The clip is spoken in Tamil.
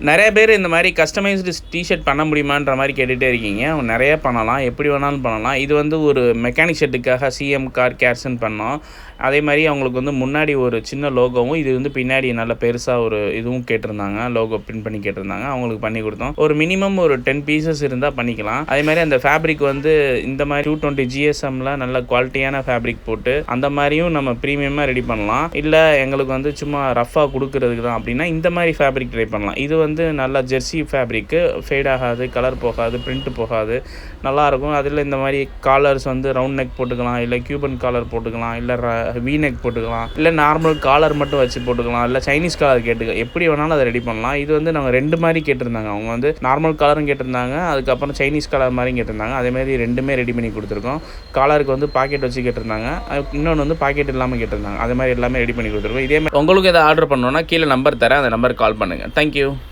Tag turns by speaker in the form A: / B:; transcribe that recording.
A: நிறைய பேர் இந்த மாதிரி கஸ்டமைஸ்டு டிஷர்ட் பண்ண முடியுமான்ற மாதிரி கேட்டுகிட்டே இருக்கீங்க. அவங்க நிறைய பண்ணலாம், எப்படி வேணாலும் பண்ணலாம். இது வந்து ஒரு மெக்கானிக் ஷெட்டுக்காக சிஎம் கார் கேர்ஸ்ன்னு பண்ணோம். அதே மாதிரி அவங்களுக்கு வந்து முன்னாடி ஒரு சின்ன லோகோவும், இது வந்து பின்னாடி நல்ல பெருசாக ஒரு இதுவும் கேட்டிருந்தாங்க, லோகோ பிரிண்ட் பண்ணி கேட்டிருந்தாங்க. அவங்களுக்கு பண்ணி கொடுத்தோம். ஒரு மினிமம் ஒரு 10 பீசஸ் இருந்தால் பண்ணிக்கலாம். அதே மாதிரி அந்த ஃபேப்ரிக் வந்து இந்த மாதிரி 220 GSMல நல்ல குவாலிட்டியான ஃபேப்ரிக் போட்டு அந்த மாதிரியும் நம்ம ப்ரீமியமாக ரெடி பண்ணலாம். இல்லை எங்களுக்கு வந்து சும்மா ரஃபாக கொடுக்கறதுக்கு தான் அப்படின்னா இந்த மாதிரி ஃபேப்ரிக் ட்ரை பண்ணலாம். இது வந்து நல்லா ஜெர்சி ஃபேப்ரிக்கு, ஃபேட் ஆகாது, கலர் போகாது, பிரிண்ட் போகாது, நல்லாயிருக்கும். அதில் இந்த மாதிரி காலர்ஸ் வந்து ரவுண்ட் நெக் போட்டுக்கலாம், இல்லை கியூபன் காலர் போட்டுக்கலாம், இல்லை வி நெக் போட்டுக்கலாம், இல்லை நார்மல் காலர் மட்டும் வச்சு போட்டுக்கலாம், இல்லை சைனீஸ் காலர் கேட்டுக்கலாம். எப்படி வேணாலும் அதை ரெடி பண்ணலாம். இது வந்து நாங்கள் 2 மாதிரி கேட்டிருந்தாங்க. அவங்க வந்து நார்மல் காலரும் கேட்டிருந்தாங்க, அதுக்கப்புறம் சைனீஸ் காலர் மாதிரியும் கேட்டிருந்தாங்க. அதேமாதிரி 2மே ரெடி பண்ணி கொடுத்துருக்கோம். காலருக்கு வந்து பாக்கெட் வச்சு கேட்டிருந்தாங்க, இன்னொன்று வந்து பாக்கெட் இல்லாமல் கேட்டிருந்தாங்க. அதே மாதிரி எல்லாமே ரெடி பண்ணி கொடுத்துருக்கோம். இதே மாதிரி உங்களுக்கு எதாவது ஆர்டர் பண்ணோன்னா கீழே நம்பர் தரேன், அந்த நம்பருக்கு கால் பண்ணுங்கள். தேங்க்யூ.